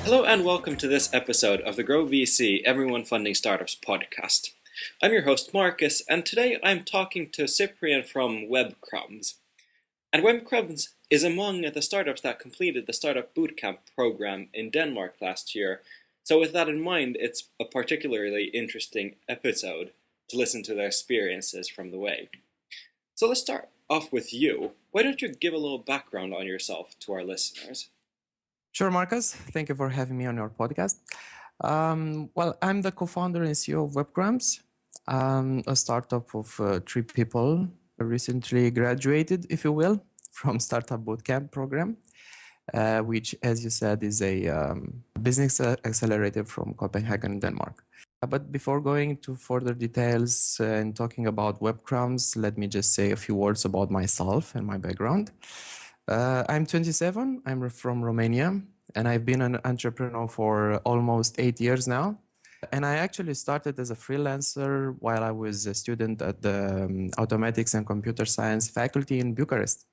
Hello and welcome to this episode of the GrowVC Everyone Funding Startups podcast. I'm your host Marcus, and today I'm talking to Ciprian from Webcrumbz. And Webcrumbz is among the startups that completed the Startup Bootcamp program in Denmark last year. So with that in mind, it's a particularly interesting episode to listen to their experiences from the way. So let's start off with you. Why don't you give a little background on yourself to our listeners? Sure, Marcus. Thank you for having me on your podcast. Well, I'm the co-founder and CEO of Webcrumbz, a startup of 3 people, recently graduated, if you will, from Startup Bootcamp program, which, as you said, is a business accelerator from Copenhagen, Denmark. But before going to further details and talking about Webcrumbz, let me just say a few words about myself and my background. I'm 27, I'm from Romania, and I've been an entrepreneur for almost 8 years now. And I actually started as a freelancer while I was a student at the Automatics and Computer Science faculty in Bucharest.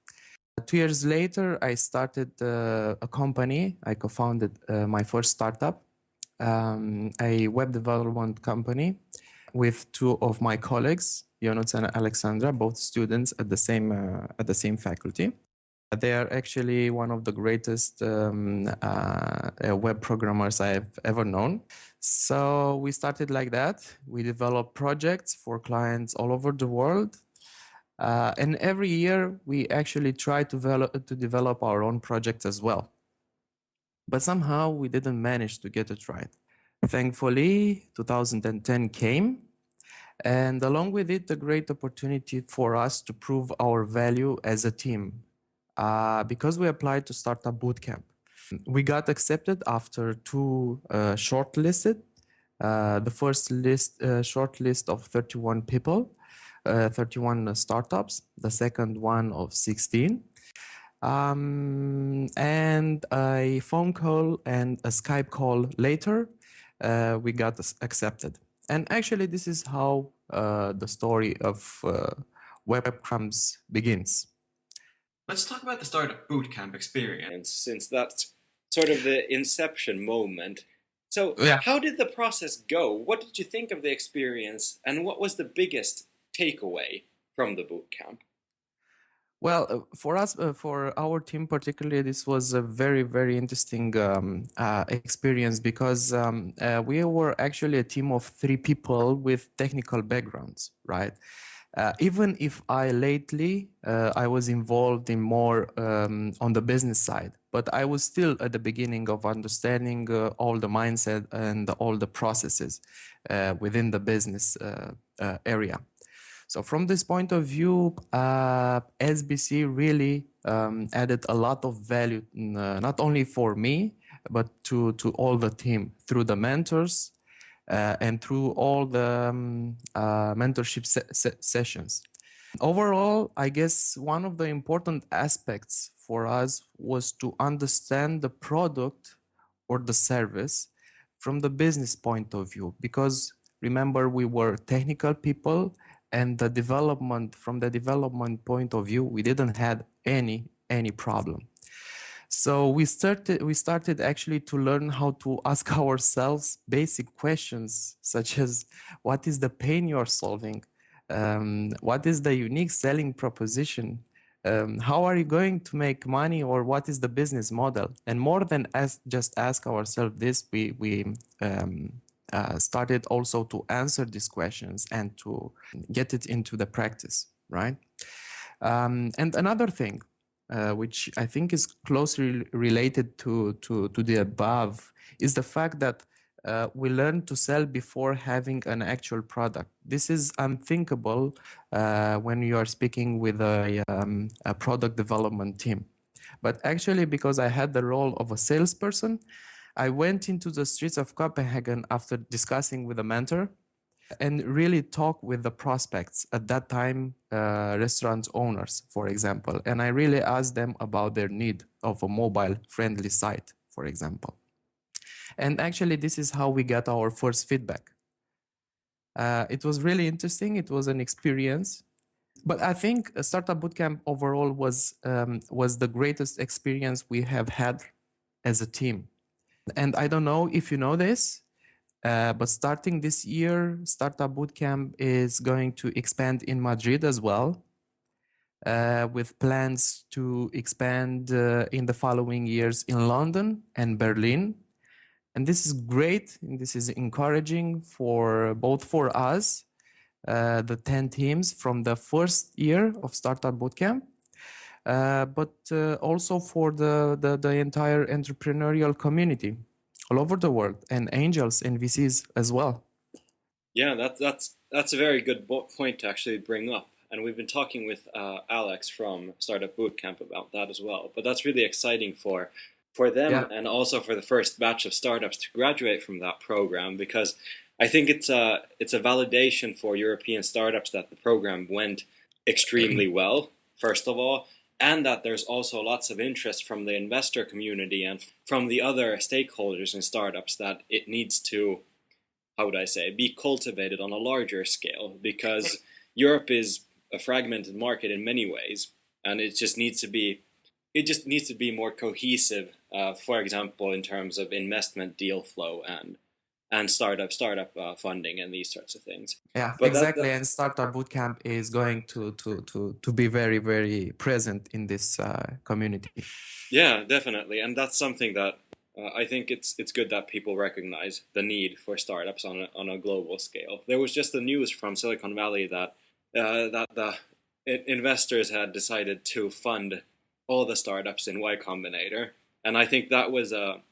2 years later, I started a company. I co-founded my first startup, a web development company with 2 of my colleagues, Ionuț and Alexandra, both students at the same faculty. They are actually one of the greatest web programmers I've ever known. So we started like that. We developed projects for clients all over the world. And every year we actually try to develop our own project as well. But somehow we didn't manage to get it right. Thankfully, 2010 came. And along with it, a great opportunity for us to prove our value as a team. Because we applied to Startup Bootcamp. We got accepted after 2 shortlisted. The first short list of 31 people, 31 startups, the second one of 16. And a phone call and a Skype call later, we got accepted. And actually, this is how the story of Webcrumbz begins. Let's talk about the Startup Bootcamp experience, since that's sort of the inception moment. So How did the process go? What did you think of the experience, and what was the biggest takeaway from the bootcamp? Well, for us, for our team particularly, this was a very, very interesting experience because we were actually a team of 3 people with technical backgrounds, right? Even if lately I was involved in more on the business side, but I was still at the beginning of understanding all the mindset and all the processes within the business area. So from this point of view, SBC really added a lot of value, not only for me, but to all the team through the mentors, and through all the mentorship sessions. Overall, I guess one of the important aspects for us was to understand the product or the service from the business point of view, because remember, we were technical people, and from the development point of view, we didn't have any problem. So we started actually to learn how to ask ourselves basic questions, such as what is the pain you're solving? What is the unique selling proposition? How are you going to make money, or what is the business model? And more than just ask ourselves this, we started also to answer these questions and to get it into the practice, right? And another thing, which I think is closely related to the above, is the fact that we learn to sell before having an actual product. This is unthinkable when you are speaking with a product development team. But actually, because I had the role of a salesperson, I went into the streets of Copenhagen after discussing with a mentor and really talk with the prospects at that time, restaurant owners, for example. And I really asked them about their need of a mobile-friendly site, for example. And actually, this is how we got our first feedback. It was really interesting. It was an experience. But I think a Startup Bootcamp overall was the greatest experience we have had as a team. And I don't know if you know this, but starting this year, Startup Bootcamp is going to expand in Madrid as well, with plans to expand in the following years in London and Berlin. And this is great, and this is encouraging for both for us, the 10 teams from the first year of Startup Bootcamp, but also for the entire entrepreneurial community all over the world, and angels and VCs as well. Yeah, that's a very good point to actually bring up. And we've been talking with Alex from Startup Bootcamp about that as well. But that's really exciting for them Yeah, and also for the first batch of startups to graduate from that program, because I think it's a validation for European startups that the program went extremely well, first of all, and that there's also lots of interest from the investor community and from the other stakeholders in startups that it needs to, how would I say, be cultivated on a larger scale, because Europe is a fragmented market in many ways, and it just needs to be more cohesive. For example, in terms of investment deal flow and startup funding and these sorts of things. yeah, But exactly. that's And Startup Bootcamp is going to be very, very present in this community. yeah, definitely, and that's something that I think it's good that people recognize the need for startups on a global scale. There was just the news from Silicon Valley that that the investors had decided to fund all the startups in Y Combinator, and I think that was a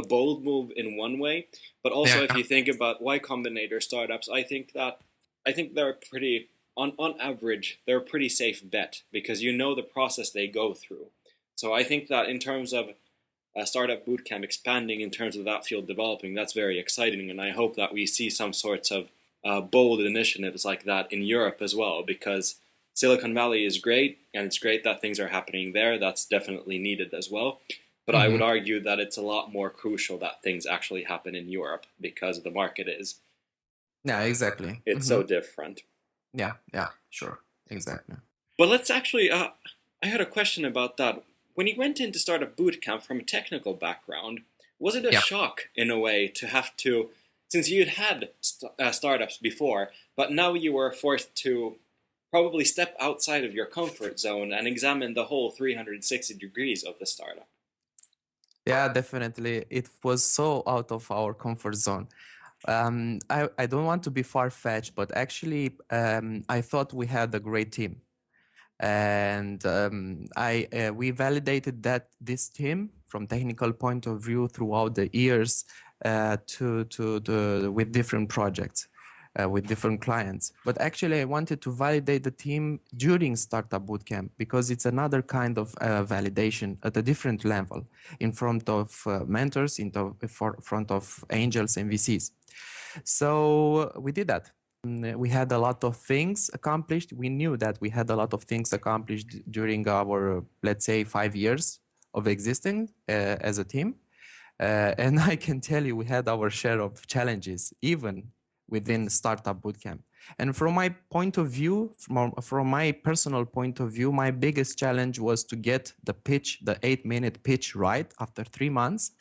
bold move in one way. But also, Yeah, if you think about Y Combinator startups, I think they're pretty on average they're a pretty safe bet, because you know the process they go through. So I think that in terms of startup bootcamp expanding in terms of that field developing, that's very exciting, and I hope that we see some sorts of bold initiatives like that in Europe as well, because Silicon Valley is great, and it's great that things are happening there. That's definitely needed as well. But I would hmm, argue that it's a lot more crucial that things actually happen in Europe, because the market is yeah, exactly. it's Hmm. so different. Yeah, yeah, sure, exactly. But let's actually, I had a question about that. When you went in to start a boot camp from a technical background, was it a Yeah. shock in a way to have to, since you'd had startups before, but now you were forced to probably step outside of your comfort zone and examine the whole 360 degrees of the startup? Yeah, definitely. It was so out of our comfort zone. I don't want to be far-fetched, but actually, I thought we had a great team. And we validated that this team from technical point of view throughout the years, with different projects, with different clients. But actually, I wanted to validate the team during Startup Bootcamp, because it's another kind of validation at a different level, in front of mentors, front of angels and VCs. So we did that. We had a lot of things accomplished. We knew that we had a lot of things accomplished during our, let's say, 5 years of existing as a team. And I can tell you, we had our share of challenges, even within Startup Bootcamp. And from my point of view, from my personal point of view, my biggest challenge was to get the pitch, the 8-minute pitch right after 3 months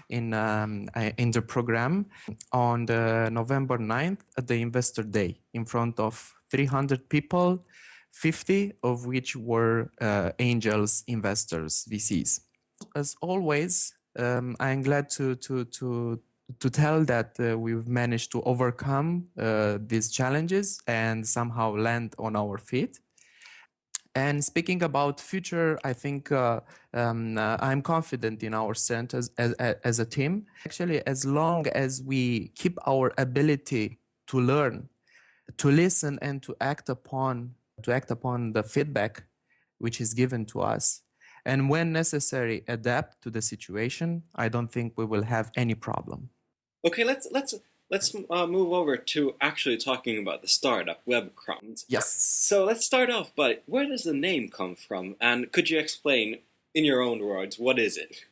in the program on the November 9th at the Investor Day in front of 300 people, 50 of which were angels, investors, VCs. As always, I'm glad to tell that we've managed to overcome these challenges and somehow land on our feet. And speaking about future, I think I'm confident in our centers as a team. Actually, as long as we keep our ability to learn, to listen, and to act upon the feedback which is given to us, and when necessary, adapt to the situation, I don't think we will have any problem. Okay, let's move over to actually talking about the startup Webcrumbz. Yes. So let's start off, but where does the name come from? And could you explain, in your own words, what is it?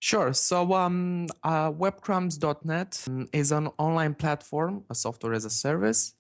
Sure. So Webcrumbz.net is an online platform, a software as a service.